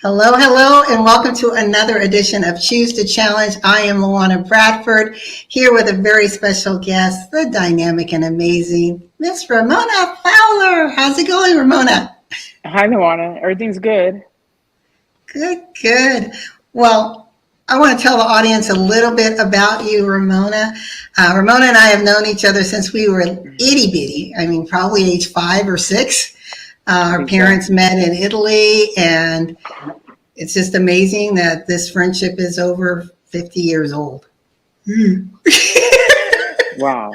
Hello, hello, and welcome to another edition of Choose to Challenge. I am LaWanna Bradford, here with a very special guest, the dynamic and amazing Miss Ramona Fowler. How's it going, Ramona? Hi, LaWanna. Everything's good. Good, good. Well, I want to tell the audience a little bit about you, Ramona. Ramona and I have known each other since we were itty bitty. I mean, probably age 5 or 6. I Our think so. parents met in Italy, and it's just amazing that this friendship is over 50 years old. Mm. Wow.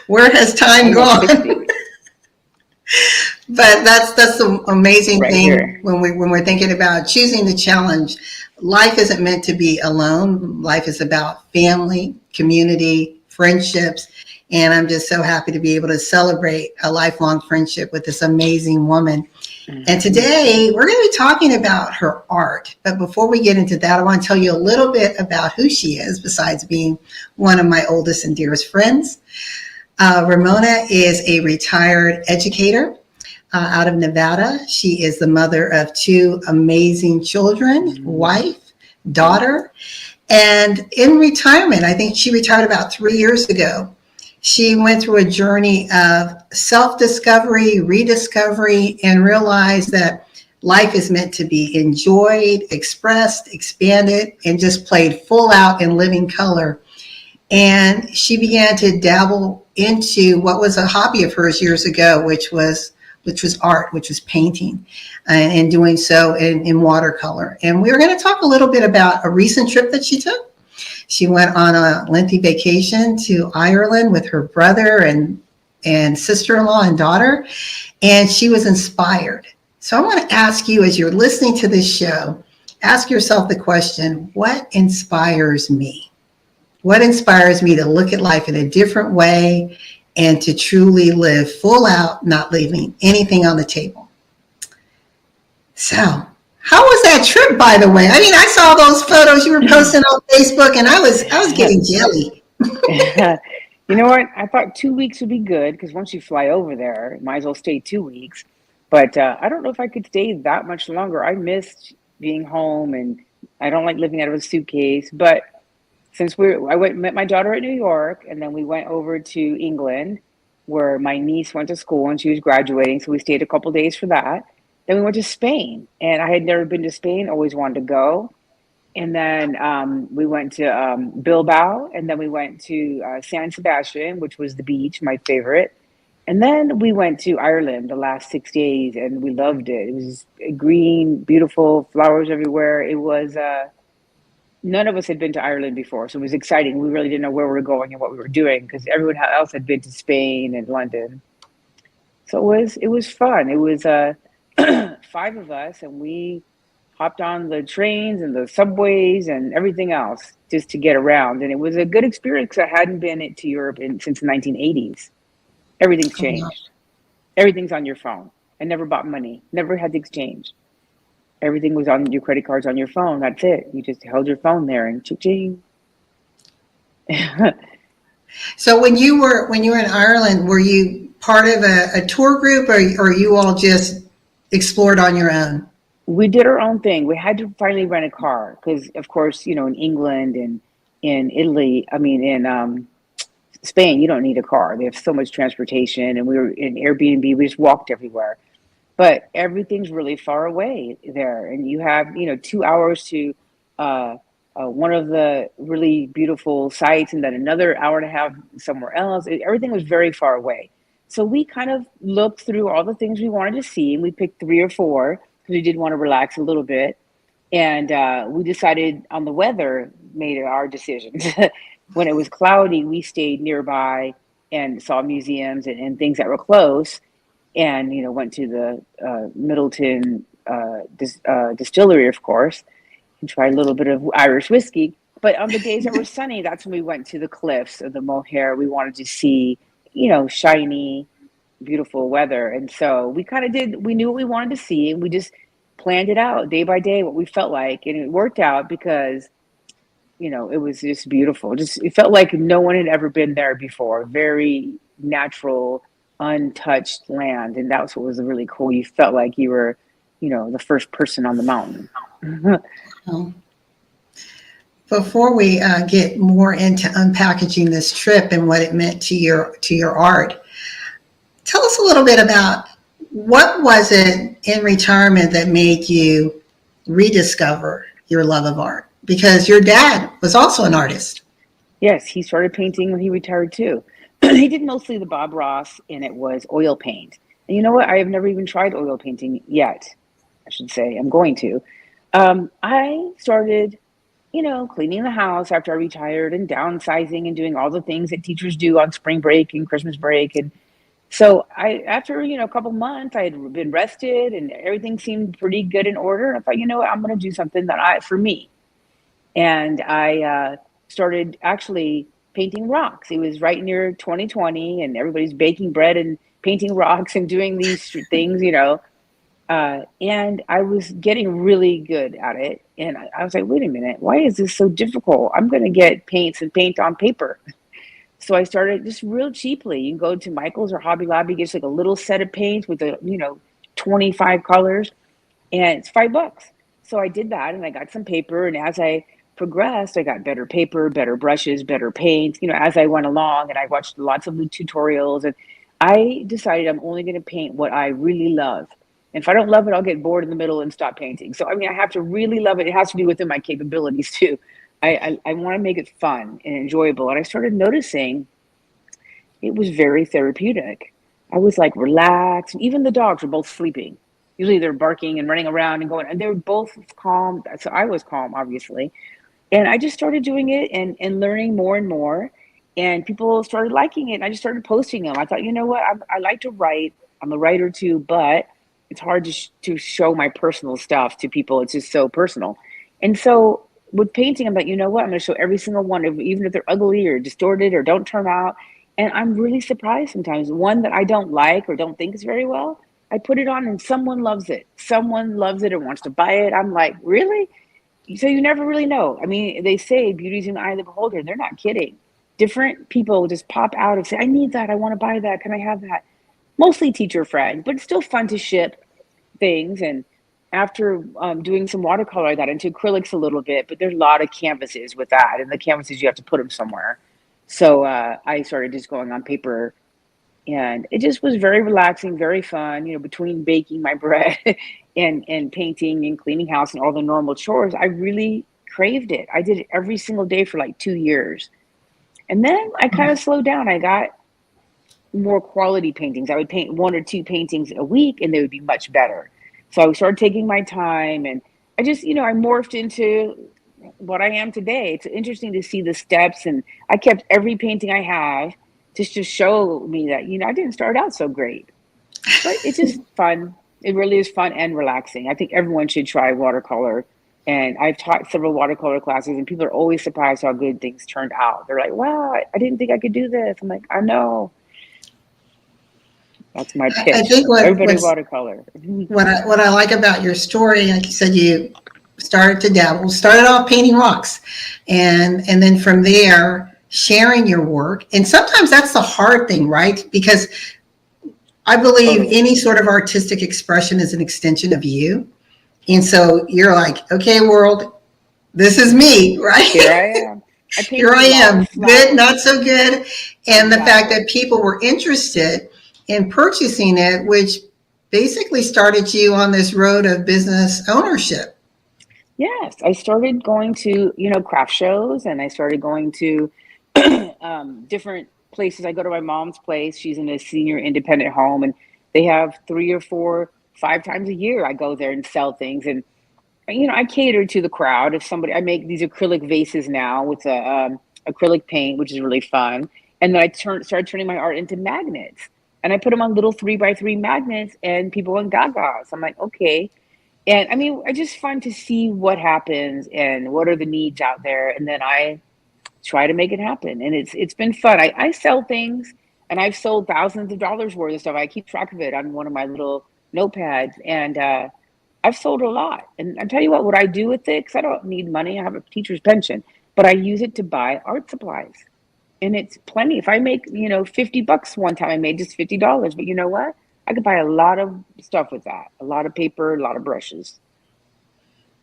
Where has time Almost gone? 60 But that's the amazing right thing here. when we're thinking about choosing the challenge. Life isn't meant to be alone. Life is about family, community, friendships, and I'm just so happy to be able to celebrate a lifelong friendship with this amazing woman. And Hmm. today we're going to be talking about her art. But before we get into that, I want to tell you a little bit about who she is, besides being one of my oldest and dearest friends. Ramona is a retired educator out of Nevada. She is the mother of 2 amazing children, Hmm. wife, daughter. And in retirement, I think she retired about 3 years ago. She went through a journey of self discovery, rediscovery, and realized that life is meant to be enjoyed, expressed, expanded, and just played full out in living color. And she began to dabble into what was a hobby of hers years ago, which was art, which was painting, and doing so in watercolor. And we were going to talk a little bit about a recent trip that she took. She went on a lengthy vacation to Ireland with her brother and sister-in-law and daughter, and she was inspired. So I want to ask you, as you're listening to this show, ask yourself the question, what inspires me? What inspires me to look at life in a different way and to truly live full out, not leaving anything on the table? So, how was that trip, by the way? I mean, I saw those photos you were posting on Facebook, and I was getting jelly. You know what? I thought 2 weeks would be good because once you fly over there, might as well stay 2 weeks. But I don't know if I could stay that much longer. I missed being home, and I don't like living out of a suitcase. But I went met my daughter at New York, and then we went over to England, where my niece went to school and she was graduating. So we stayed a couple days for that. Then we went to Spain, and I had never been to Spain. Always wanted to go. And then we went to Bilbao, and then we went to San Sebastian, which was the beach, my favorite. And then we went to Ireland the last 6 days, and we loved it. It was green, beautiful, flowers everywhere. It was none of us had been to Ireland before, so it was exciting. We really didn't know where we were going and what we were doing because everyone else had been to Spain and London. So it was fun. It was five of us, and we hopped on the trains and the subways and everything else just to get around. And it was a good experience because I hadn't been to Europe since the 1980s. Everything's Oh, wow. changed. Everything's on your phone. I never bought money, never had to exchange. Everything was on your credit cards on your phone. That's it. You just held your phone there and ching. So when you were in Ireland, were you part of a tour group, or you all just explored on your own? We did our own thing. We had to finally rent a car because, of course, in England and in Italy, I mean, in Spain, you don't need a car. They have so much transportation, and we were in Airbnb. We just walked everywhere. But everything's really far away there, and you have 2 hours to uh, one of the really beautiful sites, and then another hour and a half somewhere else. Everything was very far away. So we kind of looked through all the things we wanted to see, and we picked three or four because we did want to relax a little bit. And we decided on the weather, made our decisions. When it was cloudy, we stayed nearby and saw museums and things that were close, and went to the Middleton distillery, of course, and tried a little bit of Irish whiskey. But on the days that were sunny, that's when we went to the cliffs of the Moher. We wanted to see, shiny, beautiful weather, and so we kind of did. We knew what we wanted to see, and we just planned it out day by day, what we felt like, and it worked out because it was just beautiful. Just it felt like no one had ever been there before. Very natural, untouched land, and that was what was really cool. You felt like you were, the first person on the mountain. Um, Before we get more into unpackaging this trip and what it meant to your art, tell us a little bit about what was it in retirement that made you rediscover your love of art? Because your dad was also an artist. Yes, he started painting when he retired too. He did mostly the Bob Ross, and it was oil paint. And you know what? I have never even tried oil painting yet. I should say I'm going to. I started, cleaning the house after I retired and downsizing and doing all the things that teachers do on spring break and Christmas break. And so after, a couple months, I had been rested and everything seemed pretty good in order. And I thought, you know what? I'm going to do something for me. And I started actually painting rocks. It was right near 2020, and everybody's baking bread and painting rocks and doing these things. And I was getting really good at it. And I was like, wait a minute, why is this so difficult? I'm going to get paints and paint on paper. So I started just real cheaply. You can go to Michael's or Hobby Lobby, get like a little set of paints with 25 colors, and it's $5. So I did that, and I got some paper. And as I progressed, I got better paper, better brushes, better paint. As I went along, and I watched lots of tutorials, and I decided I'm only going to paint what I really love. And if I don't love it, I'll get bored in the middle and stop painting. So I have to really love it. It has to be within my capabilities too. I want to make it fun and enjoyable. And I started noticing it was very therapeutic. I was like relaxed. Even the dogs were both sleeping. Usually they're barking and running around and going, and they were both calm. So I was calm, obviously. And I just started doing it and learning more and more. And people started liking it. And I just started posting them. I thought, you know what? I like to write. I'm a writer too, but it's hard to show my personal stuff to people. It's just so personal. And so with painting, I'm like, you know what? I'm going to show every single one, even if they're ugly or distorted or don't turn out. And I'm really surprised sometimes. One that I don't like or don't think is very well, I put it on and someone loves it. Someone loves it and wants to buy it. I'm like, really? So you never really know. They say beauty's in the eye of the beholder. They're not kidding. Different people just pop out and say, I need that. I want to buy that. Can I have that? Mostly teacher friends, but it's still fun to ship things. And after doing some watercolor, I got into acrylics a little bit, but there's a lot of canvases with that. And the canvases, you have to put them somewhere. So I started just going on paper, and it just was very relaxing, very fun. Between baking my bread and painting and cleaning house and all the normal chores, I really craved it. I did it every single day for like 2 years. And then I kind of slowed down. I got more quality paintings. I would paint one or two paintings a week and they would be much better. So I started taking my time, and I just, I morphed into what I am today. It's interesting to see the steps, and I kept every painting I have just to show me that, I didn't start out so great, but it's just fun. It really is fun and relaxing. I think everyone should try watercolor. And I've taught several watercolor classes, and people are always surprised how good things turned out. They're like, wow, I didn't think I could do this. I'm like, I know. That's my I pitch. think Everybody watercolor. what I like about your story, like you said, you started to dabble, started off painting rocks, and then from there sharing your work. And sometimes that's the hard thing, right? Because I believe Totally. any sort of artistic expression is an extension of you. And so you're like, okay, world, this is me, right? Here I am. I Here painted I a lot am, of good, flowers. not so good. And the fact Exactly. that people were interested in purchasing it, which basically started you on this road of business ownership. Yes, I started going to, craft shows, and I started going to different places. I go to my mom's place. She's in a senior independent home, and they have 3 or 4, 5 times a year. I go there and sell things. And, I cater to the crowd. If somebody, I make these acrylic vases now with acrylic paint, which is really fun. And then I started turning my art into magnets. And I put them on little 3x3 magnets, and people went gaga. So I'm like, okay. And it's just fun to see what happens and what are the needs out there. And then I try to make it happen. And it's been fun. I sell things, and I've sold thousands of dollars worth of stuff. I keep track of it on one of my little notepads. And I've sold a lot. And I tell you what I do with it, because I don't need money. I have a teacher's pension, but I use it to buy art supplies. And it's plenty. If I make, $50 one time, I made just $50. But you know what? I could buy a lot of stuff with that. A lot of paper, a lot of brushes.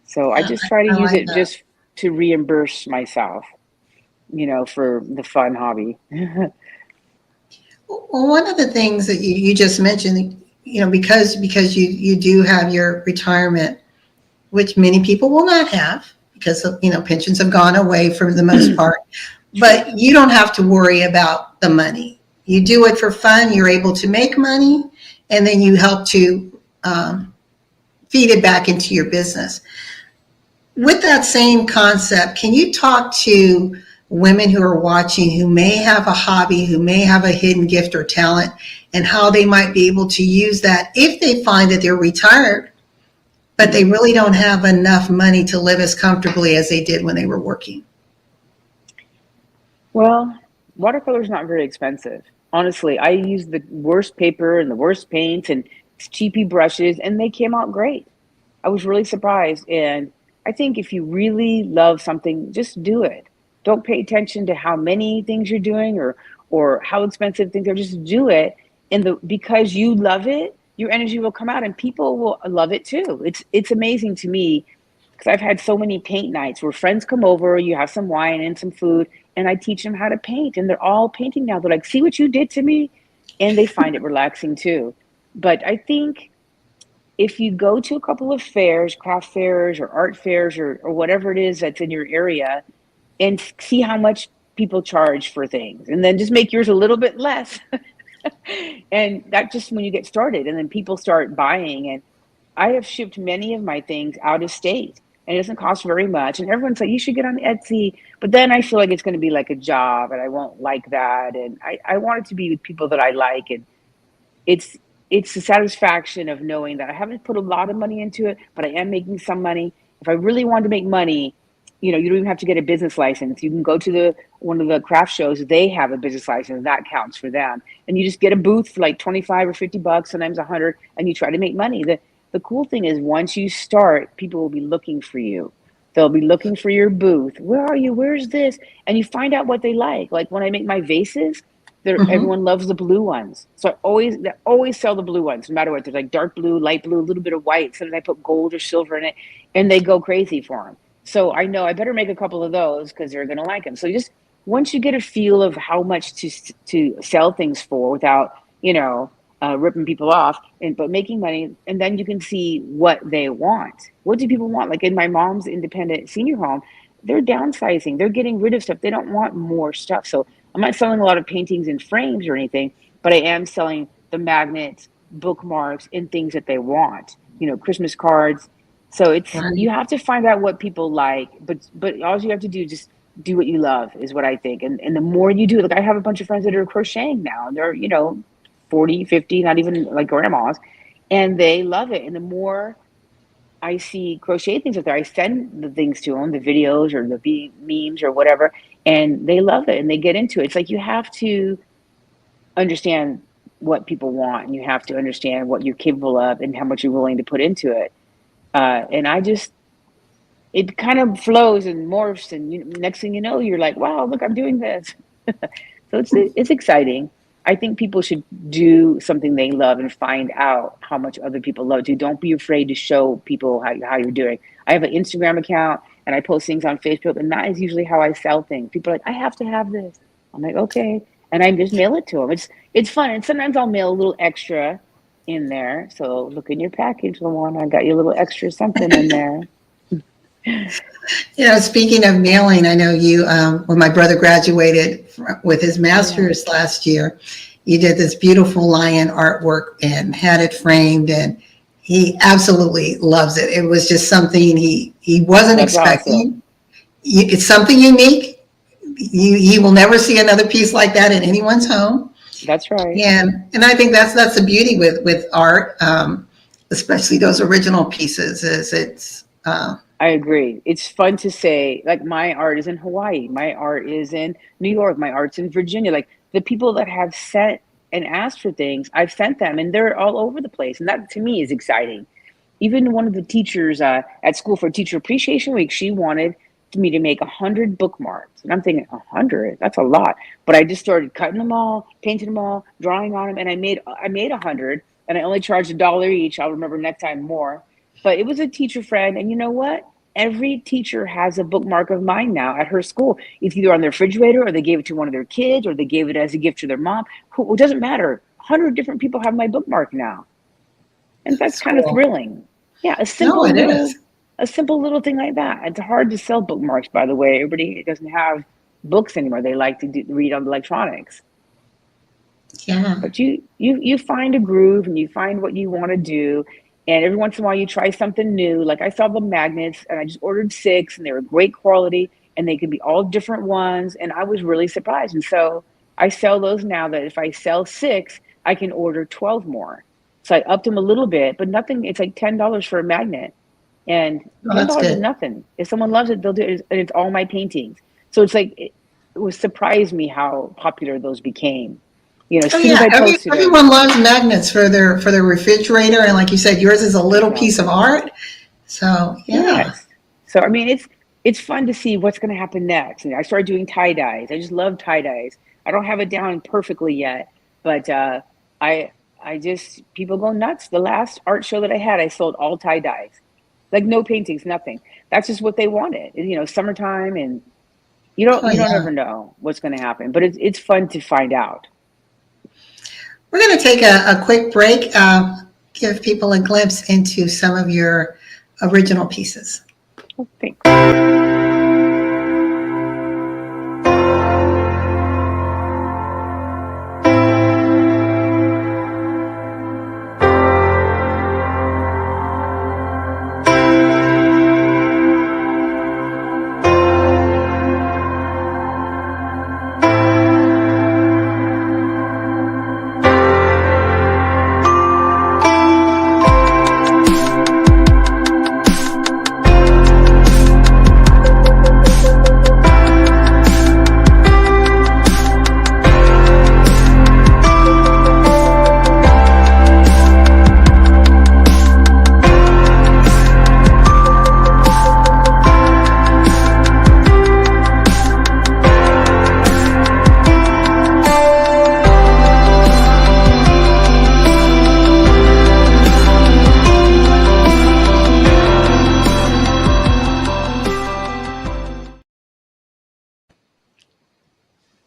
So I Yeah, just try to I use like it that. just to reimburse myself, for the fun hobby. Well, one of the things that you just mentioned, because you do have your retirement, which many people will not have because pensions have gone away for the most part. True. But you don't have to worry about the money. You do it for fun. You're able to make money, and then you help to feed it back into your business. With that same concept, can you talk to women who are watching who may have a hobby, who may have a hidden gift or talent, and how they might be able to use that if they find that they're retired, but they Hmm. really don't have enough money to live as comfortably as they did when they were working? Well, watercolor is not very expensive. Honestly, I used the worst paper and the worst paints and cheapy brushes, and they came out great. I was really surprised. And I think if you really love something, just do it. Don't pay attention to how many things you're doing or how expensive things are. Just do it. And because you love it, your energy will come out and people will love it too. It's amazing to me because I've had so many paint nights where friends come over, you have some wine and some food, and I teach them how to paint. And they're all painting now. They're like, see what you did to me? And they find it relaxing too. But I think if you go to a couple of fairs, craft fairs or art fairs or whatever it is that's in your area, and see how much people charge for things, and then just make yours a little bit less. And that just when you get started, and then people start buying. And I have shipped many of my things out of state, and it doesn't cost very much. And everyone's like, you should get on Etsy. But then I feel like it's going to be like a job, and I won't like that. And I want it to be with people that I like. And it's it's the satisfaction of knowing that I haven't put a lot of money into it, but I am making some money. If I really want to make money, you don't even have to get a business license. You can go to the one of the craft shows, they have a business license, that counts for them. And you just get a booth for like 25 or $50, sometimes 100, and you try to make money. The cool thing is once you start, people will be looking for you. They'll be looking for your booth. Where are you? Where's this? And you find out what they like. Like when I make my vases, Mm-hmm. everyone loves the blue ones. So they always sell the blue ones, no matter what. There's like dark blue, light blue, a little bit of white. Sometimes I put gold or silver in it, and they go crazy for them. So I know I better make a couple of those because they're going to like them. So just once you get a feel of how much to sell things for without ripping people off, but making money, and then you can see what they want. What do people want? Like in my mom's independent senior home, they're downsizing. They're getting rid of stuff. They don't want more stuff. So I'm not selling a lot of paintings and frames or anything, but I am selling the magnets, bookmarks, and things that they want. Christmas cards. So Right. you have to find out what people like, but all you have to do is just do what you love is what I think. And the more you do, like I have a bunch of friends that are crocheting now, and they're 40, 50, not even like grandmas, and they love it. And the more I see crochet things out there, I send the things to them, the videos or the memes or whatever, and they love it and they get into it. It's like you have to understand what people want, and you have to understand what you're capable of and how much you're willing to put into it. And it kind of flows and morphs, and next thing you know, you're like, wow, look, I'm doing this. So it's exciting. I think people should do something they love and find out how much other people love it. Don't be afraid to show people how you're doing. I have an Instagram account and I post things on Facebook, and that is usually how I sell things. People are like, I have to have this. I'm like, okay, and I just mail it to them. It's fun, and sometimes I'll mail a little extra in there. So look in your package, LaWanna. I got you a little extra something in there. Speaking of mailing, I know you, when my brother graduated with his Yeah, master's last year, you did this beautiful lion artwork and had it framed, and he absolutely loves it. It was just something he wasn't that's awesome. expecting. It's something unique. You will never see another piece like that in anyone's home. That's right. And I think that's the beauty with art, especially those original pieces. Is it's I agree. It's fun to say, like, my art is in Hawaii, my art is in New York, my art's in Virginia. Like, the people that have sent and asked for things, I've sent them, and they're all over the place. And that to me is exciting. Even one of the teachers at school for Teacher Appreciation Week, she wanted me to make 100 bookmarks. And I'm thinking, 100? That's a lot. But I just started cutting them all, painting them all, drawing on them, and I made 100, and I only charged $1 each. I'll remember next time more. But it was a teacher friend, and you know what? every teacher has a bookmark of mine now at her school. It's either on their refrigerator, or they gave it to one of their kids, or they gave it as a gift to their mom. It doesn't matter. 100 different people have my bookmark now. And that's That's kind of cool. thrilling. Yeah, No, it is. a simple little thing like that. It's hard to sell bookmarks, by the way. Everybody doesn't have books anymore. They like to read on electronics. Yeah. But you find a groove, and you find what you want to do. And every once in a while you try something new. Like I saw the magnets, and I just ordered 6, and they were great quality, and they could be all different ones. And I was really surprised. And so I sell those now, that if I sell 6, I can order 12 more. So I upped them a little bit, but nothing. It's like $10 for a magnet, and Oh, that's $10 is good. nothing. If someone loves it, they'll do it. And it's all my paintings. So it's like, it was surprised me how popular those became. As Oh soon as yeah, I posted them. everyone loves magnets for their refrigerator, and like you said, yours is a little piece of Exactly. art. So yeah, Yes. So I mean, it's fun to see what's going to happen next. And I started doing tie dyes. I just love tie dyes. I don't have it down perfectly yet, but I I just, people go nuts. The last art show that I had, I sold all tie dyes, like no paintings, nothing. That's just what they wanted. Summertime, and oh you don't yeah. ever know what's going to happen, but it's fun to find out. We're going to take a quick break. Give people a glimpse into some of your original pieces. Oh, thanks.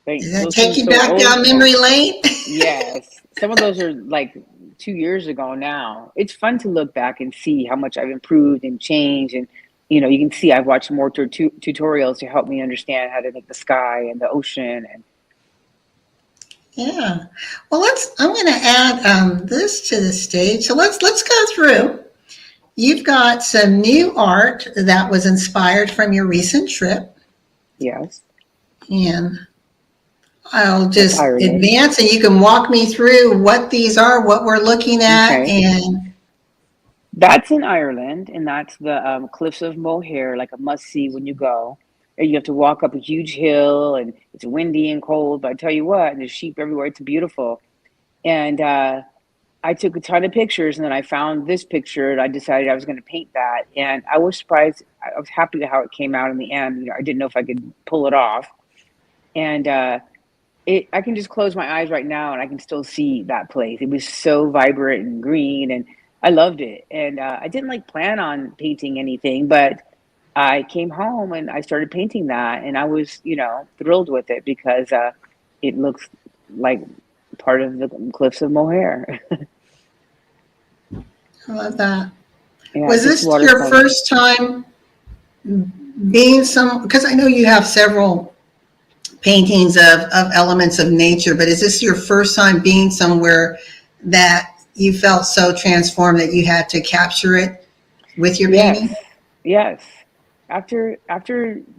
Does that Those take seem you so back old down now. memory lane? Yes, some of those are like 2 years ago now. It's fun to look back and see how much I've improved and changed. And, you can see I've watched more tutorials to help me understand how to make the sky and the ocean. And Yeah. Well, I'm going to add this to the stage. So let's go through. You've got some new art that was inspired from your recent trip, yes, and I'll that's just Ireland. advance, and you can walk me through what these are, what we're looking at, Okay. and That's in Ireland, and that's the Cliffs of Moher, like a must see when you go. And you have to walk up a huge hill, and it's windy and cold. But I tell you what, there's sheep everywhere. It's beautiful. And I took a ton of pictures, and then I found this picture, and I decided I was going to paint that. And I was surprised. I was happy with how it came out in the end. I didn't know if I could pull it off. And I can just close my eyes right now, and I can still see that place. It was so vibrant and green, and I loved it. And I didn't like plan on painting anything, but I came home and I started painting that, and I was, thrilled with it because it looks like part of the Cliffs of Moher. I love that. Yeah, Was just this your watercolor. first time being because I know you have several paintings of elements of nature, but is this your first time being somewhere that you felt so transformed that you had to capture it with your Yes, painting? yes. After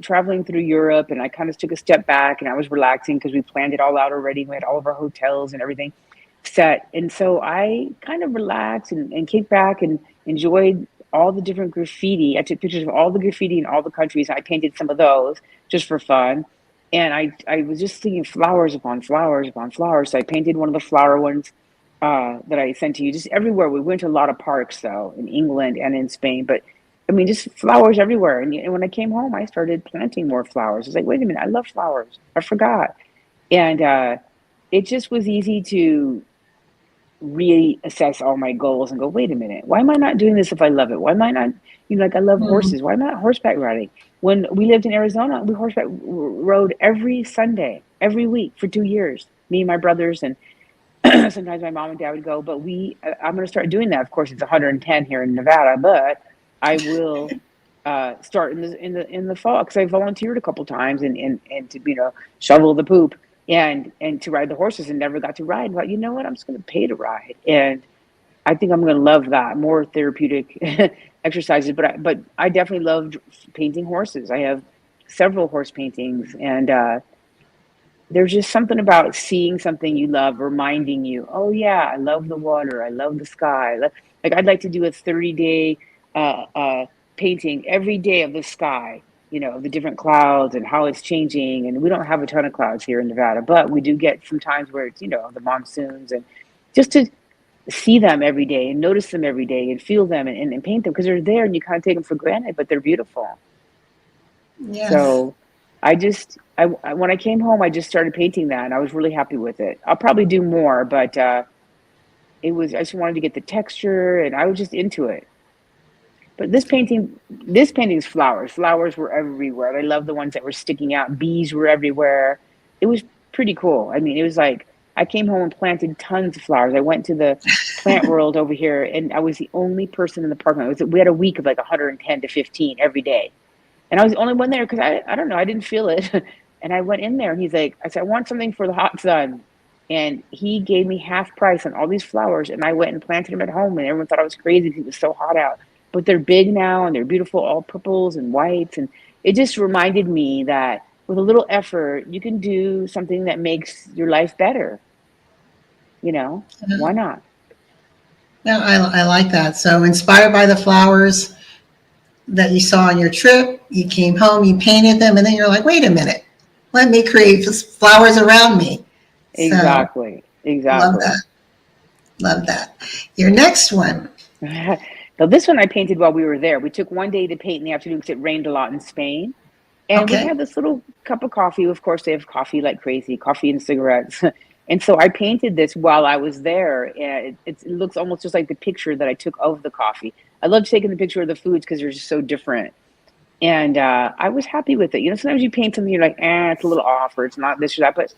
traveling through Europe, and I kind of took a step back, and I was relaxing because we planned it all out already. We had all of our hotels and everything set. And so I kind of relaxed and kicked back and enjoyed all the different graffiti. I took pictures of all the graffiti in all the countries. I painted some of those just for fun. And I was just seeing flowers upon flowers upon flowers. So I painted one of the flower ones that I sent to you. Just everywhere. We went to a lot of parks, though, in England and in Spain. But I mean, just flowers everywhere. And when I came home, I started planting more flowers. I was like, wait a minute, I love flowers. I forgot. And it just was easy to reassess all my goals and go, wait a minute, why am I not doing this if I love it? Why am I not, like I love Mhm. horses. Why am I not horseback riding? When we lived in Arizona, we horseback rode every Sunday, every week for 2 years. Me and my brothers, and sometimes my mom and dad would go. But I'm going to start doing that. Of course, it's 110 here in Nevada, but I will start in the fall because I volunteered a couple times and to shovel the poop and to ride the horses and never got to ride. But you know what? I'm just going to pay to ride, and I think I'm going to love that more therapeutic exercises. But I definitely loved painting horses. I have several horse paintings, and there's just something about seeing something you love reminding you, oh yeah, I love the water, I love the sky. Like I'd like to do a 30-day painting every day of the sky, the different clouds and how it's changing. And we don't have a ton of clouds here in Nevada, but we do get some times where it's, the monsoons, and just to see them every day and notice them every day and feel them and paint them because they're there and you kind of take them for granted, but they're beautiful. Yes. So when I came home, I just started painting that, and I was really happy with it. I'll probably do more, but I just wanted to get the texture, and I was just into it. But this painting's flowers. Flowers were everywhere. I love the ones that were sticking out. Bees were everywhere. It was pretty cool. I mean, it was like I came home and planted tons of flowers. I went to the plant world over here, and I was the only person in the park. We had a week of like 110 to 15 every day. And I was the only one there because I don't know, I didn't feel it. And I went in there and I said, I want something for the hot sun. And he gave me half price on all these flowers. And I went and planted them at home. And everyone thought I was crazy because it was so hot out. But they're big now and they're beautiful, all purples and whites. And it just reminded me that with a little effort, you can do something that makes your life better. Why not? No, I like that. So inspired by the flowers that you saw on your trip, you came home, you painted them, and then you're like, wait a minute, let me create flowers around me. So Exactly. love Exactly. that. Love that. Your next one. Now, this one I painted while we were there. We took one day to paint in the afternoon because it rained a lot in Spain. And we Okay. had this little cup of coffee. Of course, they have coffee like crazy, coffee and cigarettes. And so I painted this while I was there. And it looks almost just like the picture that I took of the coffee. I love taking the picture of the foods because they're just so different. And I was happy with it. Sometimes you paint something, you're like, it's a little off, or it's not this or that. But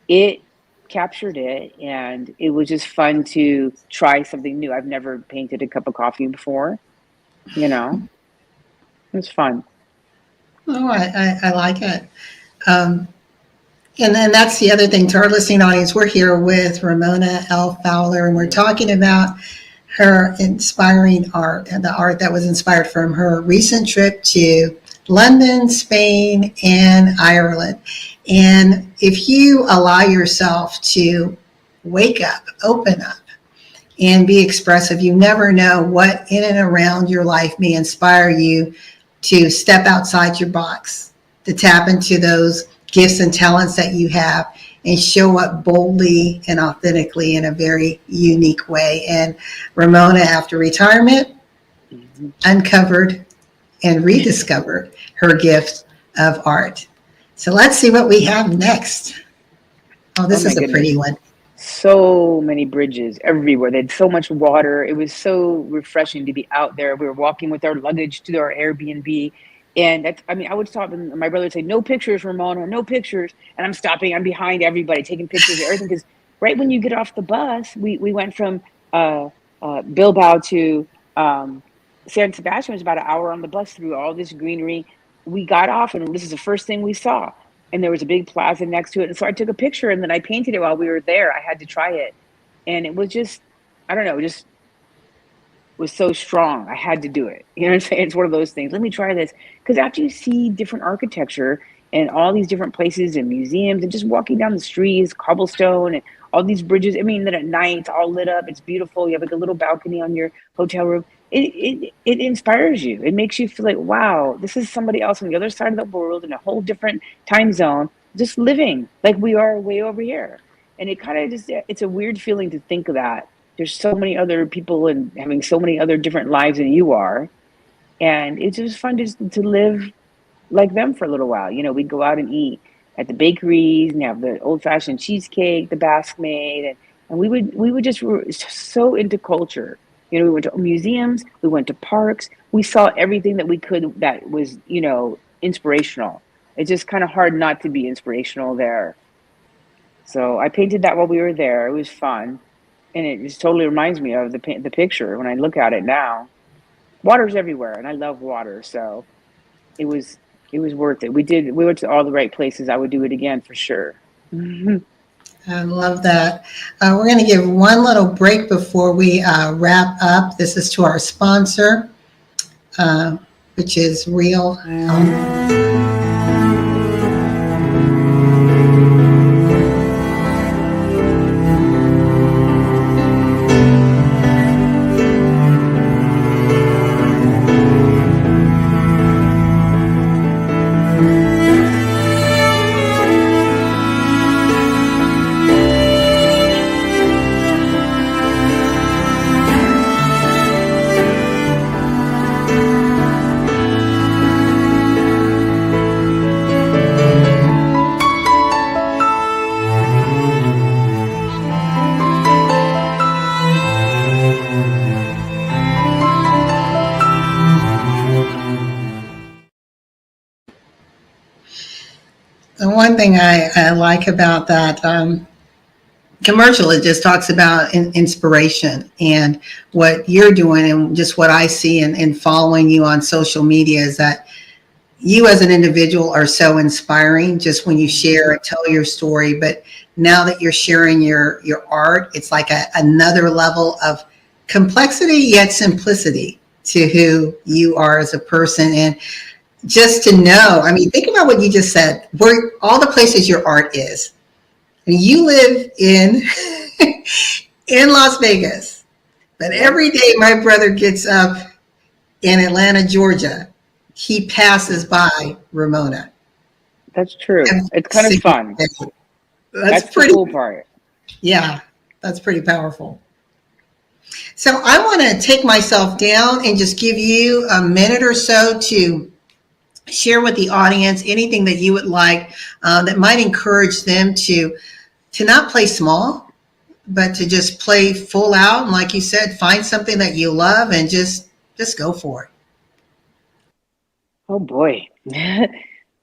it captured it. And it was just fun to try something new. I've never painted a cup of coffee before. You know, it was fun. Oh, I like it. Um, and then that's the other thing to our listening audience. We're here with Ramona L. Fowler, and we're talking about her inspiring art and the art that was inspired from her recent trip to London, Spain, and Ireland. And if you allow yourself to wake up, open up, and be expressive, you never know what in and around your life may inspire you to step outside your box, to tap into those gifts and talents that you have and show up boldly and authentically in a very unique way. And Ramona, after retirement, Mhm. uncovered and rediscovered her gift of art. So let's see what we have next. Oh, Oh this my is a pretty goodness. one. So many bridges everywhere. They had so much water. It was so refreshing to be out there. We were walking with our luggage to our Airbnb. And I mean, I would stop and my brother would say, no pictures, Ramona, no pictures. And I'm stopping, I'm behind everybody, taking pictures of everything. Because right when you get off the bus, we went from uh, Bilbao to um, San Sebastian. It was about an hour on the bus through all this greenery. We got off, and this is the first thing we saw, and there was a big plaza next to it. And so I took a picture and then I painted it while we were there. I had to try it. And it was just, I don't know, just was so strong. I had to do it. You know what I'm saying? It's one of those things. Let me try this. Because after you see different architecture and all these different places and museums and just walking down the streets, cobblestone and all these bridges, I mean, then at night it's all lit up. It's beautiful. You have like a little balcony on your hotel room. It inspires you. It makes you feel like, wow, this is somebody else on the other side of the world in a whole different time zone, just living like we are way over here. And it kind of just, it's a weird feeling to think of that there's so many other people and having so many other different lives than you are. And it's just fun to live like them for a little while. We'd go out and eat at the bakeries and have the old fashioned cheesecake the Basque made. And And we would just were so into culture. We went to museums, we went to parks, we saw everything that we could that was, inspirational. It's just kind of hard not to be inspirational there. So I painted that while we were there. It was fun, and it just totally reminds me of the picture when I look at it now. Water's everywhere, and I love water, so it was it was worth it. We went to all the right places. I would do it again for sure. I love that. We're going to give one little break before we wrap up. This is to our sponsor, uh, which is Real Health. The one thing I like about that commercial, it just talks about inspiration, and what you're doing and just what I see in following you on social media is that you as an individual are so inspiring just when you share and tell your story. But now that you're sharing your art, it's like another level of complexity yet simplicity to who you are as a person. And just to know, I mean, think about what you just said, where all the places your art is. And you live in in Las Vegas, but Yep, every day my brother gets up in Atlanta, Georgia, he passes by Ramona that's true. every It's kind of single fun. day. That's That's the pretty, cool part. yeah, that's pretty powerful. So I want to take myself down and just give you a minute or so to share with the audience anything that you would like that might encourage them to not play small, but to just play full out. And like you said, find something that you love and just go for it. Oh boy.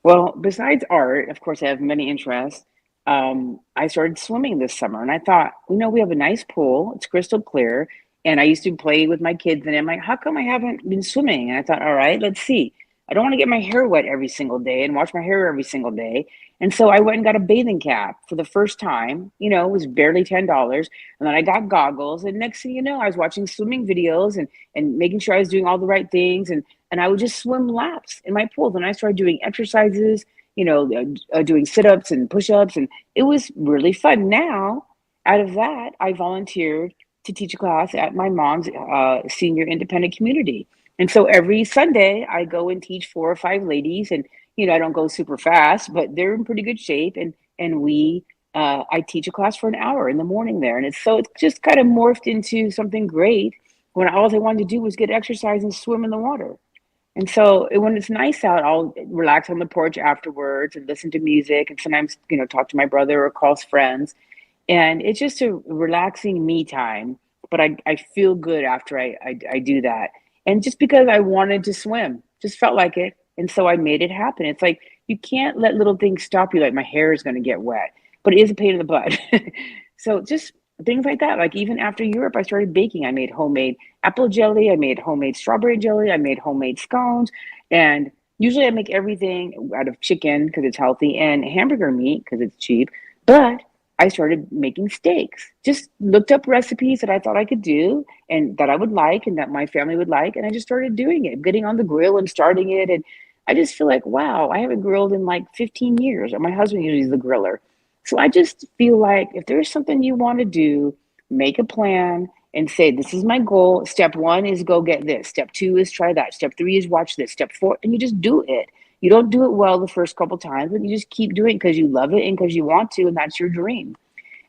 Well, besides art, of course, I have many interests. I started swimming this summer, and I thought, we have a nice pool. It's crystal clear, and I used to play with my kids, and I'm like, how come I haven't been swimming? And I thought, all right, let's see. I don't want to get my hair wet every single day and wash my hair every single day. And so I went and got a bathing cap for the first time. It was barely $10. And then I got goggles. And next thing you know, I was watching swimming videos and making sure I was doing all the right things. And I would just swim laps in my pool. Then I started doing exercises, doing sit ups and push ups. And it was really fun. Now, out of that, I volunteered to teach a class at my mom's senior independent community. And so every Sunday, I go and teach four or five ladies. And, I don't go super fast, but they're in pretty good shape. And I teach a class for an hour in the morning there. And it's just kind of morphed into something great when all I wanted to do was get exercise and swim in the water. And so when it's nice out, I'll relax on the porch afterwards and listen to music and sometimes, talk to my brother or call friends. And it's just a relaxing me time. But I feel good after I do that. And just because I wanted to swim, just felt like it. And so I made it happen. It's like you can't let little things stop you, like my hair is going to get wet, but it is a pain in the butt. So just things like that. Like even after Europe, I started baking. I made homemade apple jelly. I made homemade strawberry jelly. I made homemade scones. And usually I make everything out of chicken because it's healthy and hamburger meat because it's cheap. But I started making steaks. Just looked up recipes that I thought I could do and that I would like and that my family would like. And I just started doing it, getting on the grill and starting it. And I just feel like, wow, I haven't grilled in like 15 years. My husband usually is the griller. So I just feel like if there's something you want to do, make a plan and say, this is my goal. Step one is go get this. Step two is try that. Step three is watch this. Step four, and you just do it. You don't do it well the first couple times, but you just keep doing it because you love it and because you want to, and that's your dream.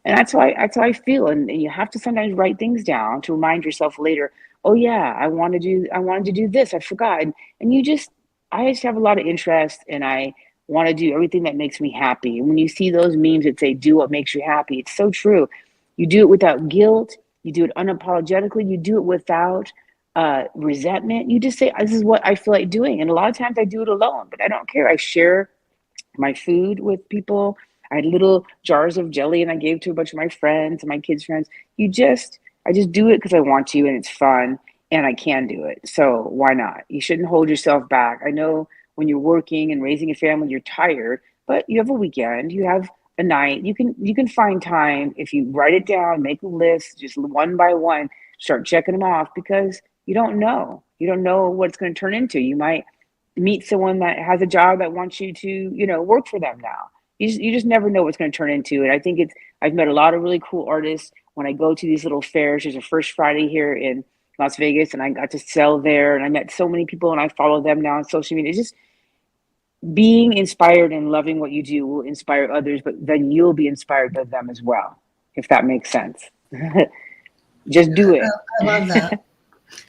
And that's how I feel. And you have to sometimes write things down to remind yourself later, oh yeah, I wanted to do this. I forgot. And I just have a lot of interest and I want to do everything that makes me happy. And when you see those memes that say do what makes you happy, it's so true. You do it without guilt. You do it unapologetically. You do it without resentment. You just say, this is what I feel like doing. And a lot of times I do it alone, but I don't care. I share my food with people. I had little jars of jelly and I gave to a bunch of my friends and my kids' friends. I just do it because I want to and it's fun and I can do it. So why not? You shouldn't hold yourself back. I know when you're working and raising a family, you're tired, but you have a weekend, you have a night. You can find time if you write it down, make a list, just one by one, start checking them off because you don't know. You don't know what it's going to turn into. You might meet someone that has a job that wants you to, work for them now. You just never know what's going to turn into. And I think I've met a lot of really cool artists when I go to these little fairs. There's a First Friday here in Las Vegas, and I got to sell there. And I met so many people, and I follow them now on social media. It's just being inspired and loving what you do will inspire others, but then you'll be inspired by them as well, if that makes sense. Just do it. I love that.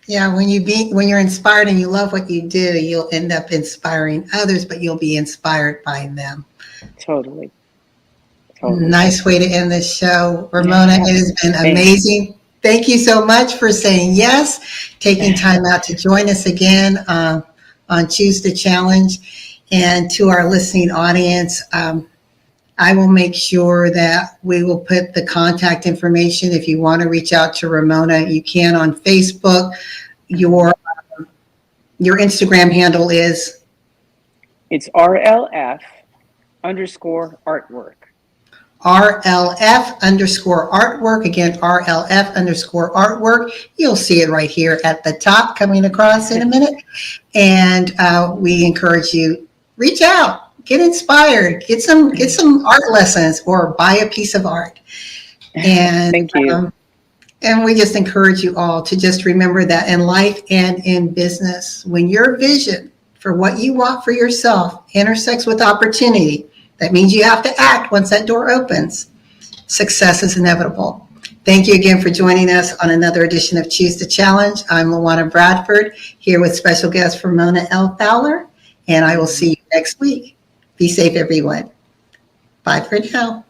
Yeah, when you're inspired and you love what you do, you'll end up inspiring others, but you'll be inspired by them. Totally. Nice way to end this show. Ramona, it has been amazing. Thank you so much for saying yes, taking time out to join us again on Choose the Challenge. And to our listening audience, I will make sure that we will put the contact information. If you want to reach out to Ramona, you can on Facebook. Your Instagram handle is? It's RLF_artwork. RLF_artwork. Again, RLF_artwork. You'll see it right here at the top coming across in a minute. And we encourage you, reach out, get inspired, get some art lessons or buy a piece of art. And thank you. And we just encourage you all to just remember that in life and in business, when your vision for what you want for yourself intersects with opportunity, that means you have to act once that door opens. Success is inevitable. Thank you again for joining us on another edition of Choose the Challenge. I'm LaWanna Bradford, here with special guest Ramona Fowler, and I will see you next week. Be safe, everyone. Bye for now.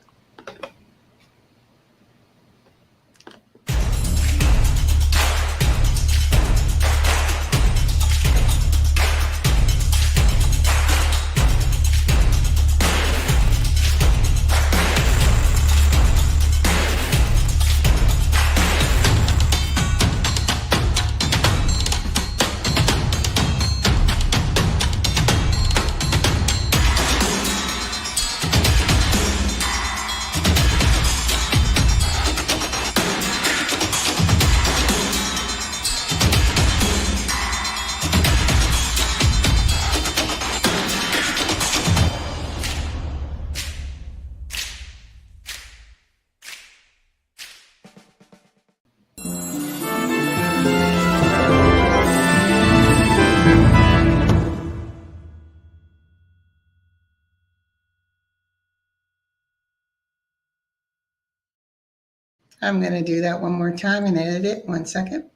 I'm going to do that one more time and edit it. 1 second.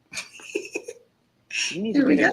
Here we go.